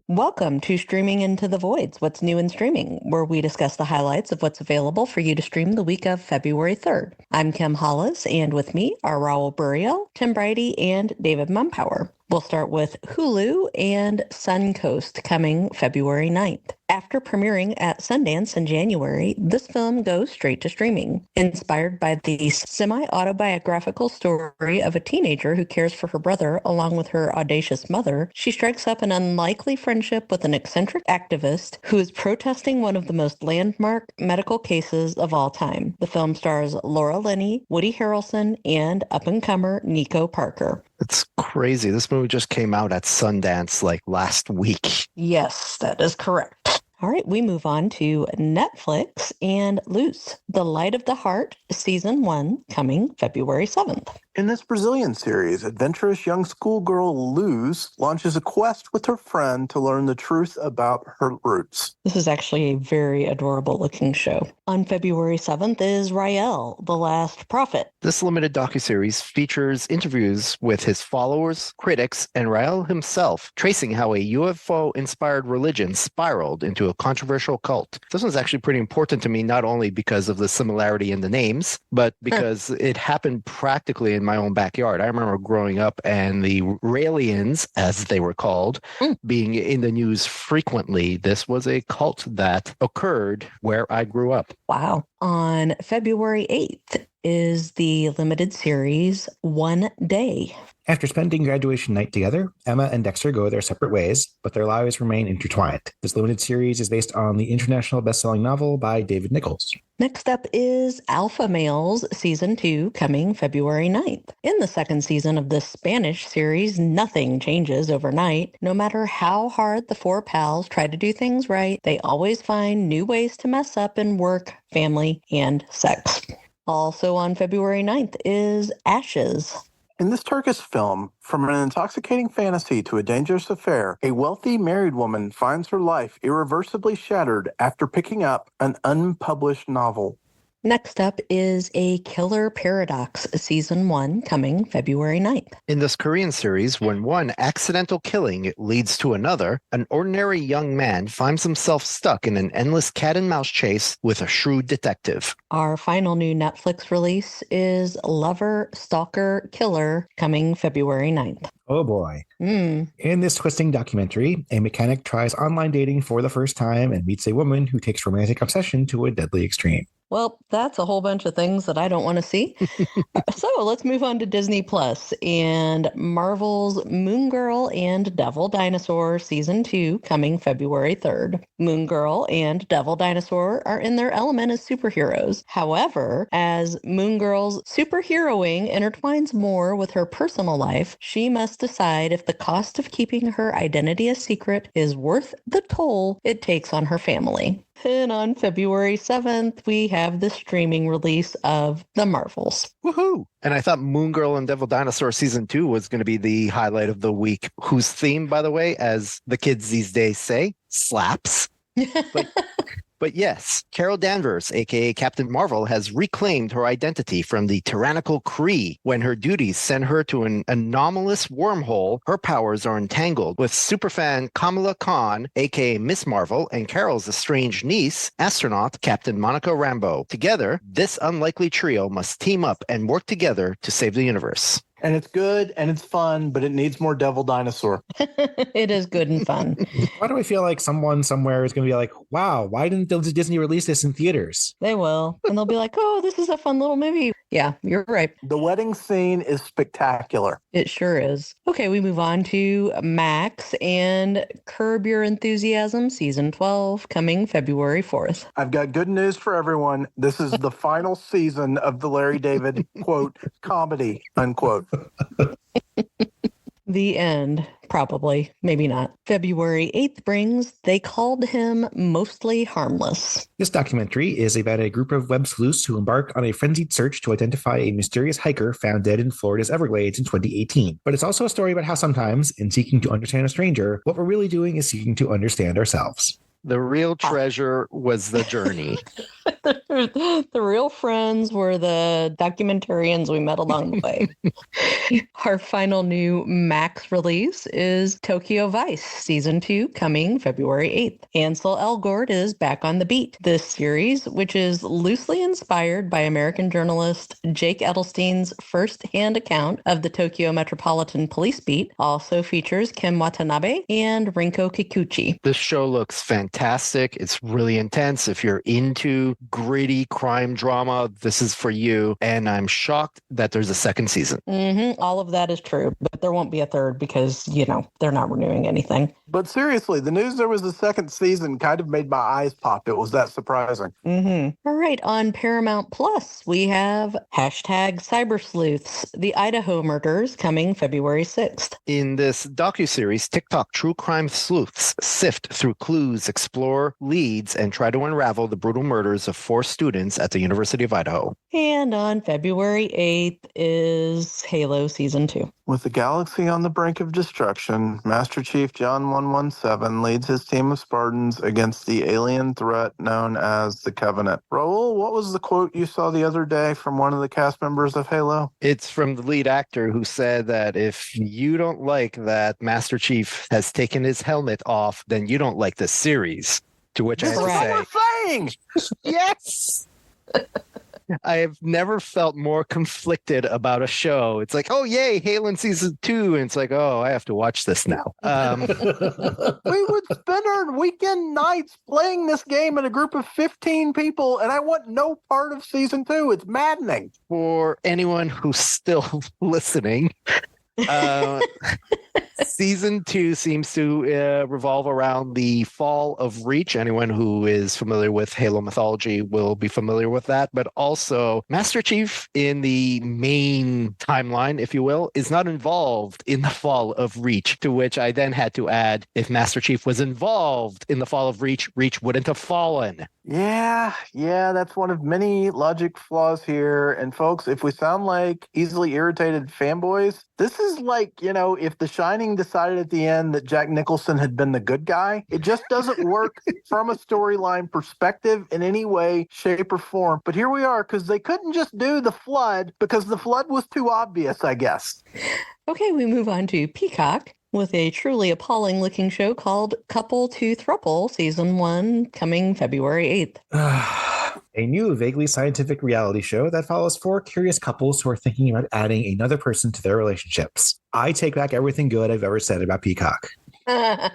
Welcome to Streaming Into the Voids, What's New in Streaming, where we discuss the highlights of what's available for you to stream the week of February 3rd. I'm Kim Hollis, and with me are Raël Burial, Tim Brady, and David Mumpower. We'll start with Hulu and Suncoast coming February 9th. After premiering at Sundance in January, this film goes straight to streaming. Inspired by the semi-autobiographical story of a teenager who cares for her brother along with her audacious mother, she strikes up an unlikely friendship with an eccentric activist who is protesting one of the most landmark medical cases of all time. The film stars Laura Linney, Woody Harrelson, and up-and-comer Nico Parker. It's crazy. This movie just came out at Sundance like last week. Yes, that is correct. All right, we move on to Netflix and Loose, The Light of the Heart, Season 1, coming February 7th. In this Brazilian series, adventurous young schoolgirl Luz launches a quest with her friend to learn the truth about her roots. This is actually a very adorable looking show. On February 7th is Raël, The Last Prophet. This limited docuseries features interviews with his followers, critics, and Raël himself, tracing how a UFO-inspired religion spiraled into a controversial cult. This one's actually pretty important to me, not only because of the similarity in the names, but because it happened practically in my own backyard. I remember growing up and the Raëlians, as they were called, being in the news frequently. This was a cult that occurred where I grew up. Wow. On February 8th is the limited series One Day. After spending graduation night together, Emma and Dexter go their separate ways, but their lives remain intertwined. This limited series is based on the international best-selling novel by David Nichols. Next up is Alpha Males Season 2, coming February 9th. In the second season of this Spanish series, nothing changes overnight. No matter how hard the four pals try to do things right, they always find new ways to mess up in work, family, and sex. Also on February 9th is Ashes. In this Turkish film, from an intoxicating fantasy to a dangerous affair, a wealthy married woman finds her life irreversibly shattered after picking up an unpublished novel. Next up is A Killer Paradox, Season 1, coming February 9th. In this Korean series, when one accidental killing leads to another, an ordinary young man finds himself stuck in an endless cat-and-mouse chase with a shrewd detective. Our final new Netflix release is Lover, Stalker, Killer, coming February 9th. Oh boy. In this twisting documentary, a mechanic tries online dating for the first time and meets a woman who takes romantic obsession to a deadly extreme. Well, that's a whole bunch of things that I don't want to see. So let's move on to Disney Plus and Marvel's Moon Girl and Devil Dinosaur Season 2 coming February 3rd. Moon Girl and Devil Dinosaur are in their element as superheroes. However, as Moon Girl's superheroing intertwines more with her personal life, she must decide if the cost of keeping her identity a secret is worth the toll it takes on her family. And on February 7th, we have the streaming release of The Marvels. Woohoo! And I thought Moon Girl and Devil Dinosaur Season 2 was going to be the highlight of the week, whose theme, by the way, as the kids these days say, slaps. But yes, Carol Danvers, a.k.a. Captain Marvel, has reclaimed her identity from the tyrannical Kree. When her duties send her to an anomalous wormhole, her powers are entangled with superfan Kamala Khan, a.k.a. Miss Marvel, and Carol's estranged niece, astronaut Captain Monica Rambeau. Together, this unlikely trio must team up and work together to save the universe. And it's good and it's fun, but it needs more Devil Dinosaur. It is good and fun. Why do I feel like someone somewhere is going to be like, wow, why didn't Disney release this in theaters? They will. And they'll be like, oh, this is a fun little movie. Yeah, you're right. The wedding scene is spectacular. It sure is. Okay, we move on to Max and Curb Your Enthusiasm Season 12 coming February 4th. I've got good news for everyone. This is the final season of the Larry David, quote, comedy, unquote. The end. Probably. Maybe not. February 8th brings They Called Him Mostly Harmless. This documentary is about a group of web sleuths who embark on a frenzied search to identify a mysterious hiker found dead in Florida's Everglades in 2018. But it's also a story about how sometimes, in seeking to understand a stranger, what we're really doing is seeking to understand ourselves. The real treasure was the journey. The real friends were the documentarians we met along the way. Our final new Max release is Tokyo Vice Season 2, coming February 8th. Ansel Elgort is back on the beat. This series, which is loosely inspired by American journalist Jake Edelstein's first-hand account of the Tokyo Metropolitan Police Beat, also features Kim Watanabe and Rinko Kikuchi. This show looks fantastic. It's really intense. If you're into gritty crime drama, this is for you. And I'm shocked that there's a second season. All of that is true, but there won't be a third because, they're not renewing anything. But seriously, the news there was a second season kind of made my eyes pop. It was that surprising. All right, on Paramount Plus, we have #CyberSleuths, the Idaho Murders, coming February 6th. In this docuseries, TikTok true crime sleuths sift through clues, explore leads, and try to unravel the brutal murders of 4 students at the University of Idaho. And on February 8th is Halo Season 2. With the galaxy on the brink of destruction, Master Chief John 117 leads his team of Spartans against the alien threat known as the Covenant. Raul, what was the quote you saw the other day from one of the cast members of Halo? It's from the lead actor who said that if you don't like that Master Chief has taken his helmet off, then you don't like the series. To which I have to This is what we're saying! yes! I have never felt more conflicted about a show. It's like, oh, yay, Halo Season 2. And it's like, oh, I have to watch this now. We would spend our weekend nights playing this game in a group of 15 people, and I want no part of Season 2. It's maddening. For anyone who's still listening, Season 2 seems to revolve around the fall of Reach. Anyone who is familiar with Halo mythology will be familiar with that. But also, Master Chief in the main timeline, if you will, is not involved in the fall of Reach, to which I then had to add, if Master Chief was involved in the fall of Reach, Reach wouldn't have fallen. Yeah, that's one of many logic flaws here. And folks, if we sound like easily irritated fanboys, this is like, if The Shining decided at the end that Jack Nicholson had been the good guy. It just doesn't work from a storyline perspective in any way, shape, or form. But here we are, because they couldn't just do The Flood because The Flood was too obvious, I guess. Okay, we move on to Peacock with a truly appalling-looking show called Couple to Throuple, Season 1, coming February 8th. A new, vaguely scientific reality show that follows 4 curious couples who are thinking about adding another person to their relationships. I take back everything good I've ever said about Peacock. And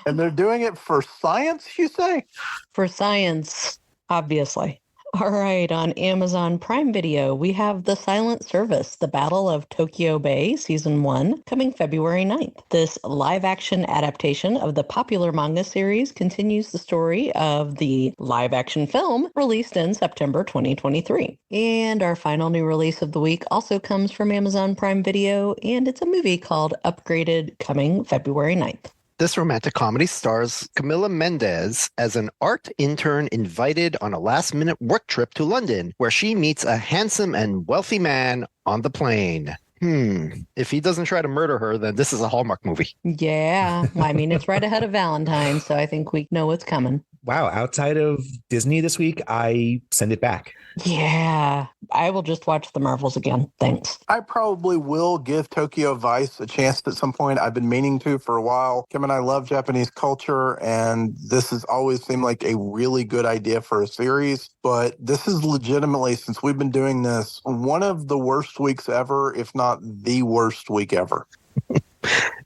they're doing it for science, you say? For science, obviously. All right, on Amazon Prime Video, we have The Silent Service, The Battle of Tokyo Bay, Season 1, coming February 9th. This live-action adaptation of the popular manga series continues the story of the live-action film released in September 2023. And our final new release of the week also comes from Amazon Prime Video, and it's a movie called Upgraded, coming February 9th. This romantic comedy stars Camila Mendez as an art intern invited on a last-minute work trip to London, where she meets a handsome and wealthy man on the plane. If he doesn't try to murder her, then this is a Hallmark movie. Yeah, I mean, it's right ahead of Valentine's, so I think we know what's coming. Wow, outside of Disney this week, I send it back. Yeah, I will just watch the Marvels again. Thanks. I probably will give Tokyo Vice a chance at some point. I've been meaning to for a while. Kim and I love Japanese culture, and this has always seemed like a really good idea for a series. But this is legitimately, since we've been doing this, one of the worst weeks ever, if not the worst week ever.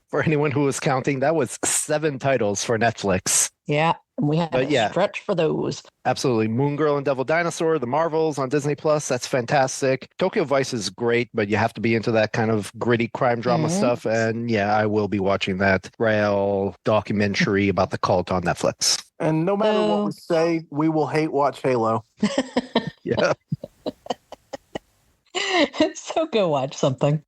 For anyone who was counting, that was 7 titles for Netflix. Yeah, we had to stretch for those. Absolutely. Moon Girl and Devil Dinosaur, The Marvels on Disney Plus. That's fantastic. Tokyo Vice is great, but you have to be into that kind of gritty crime drama stuff. And yeah, I will be watching that Raël documentary about the cult on Netflix. And no matter what we say, we will hate watch Halo. Yeah. So go watch something.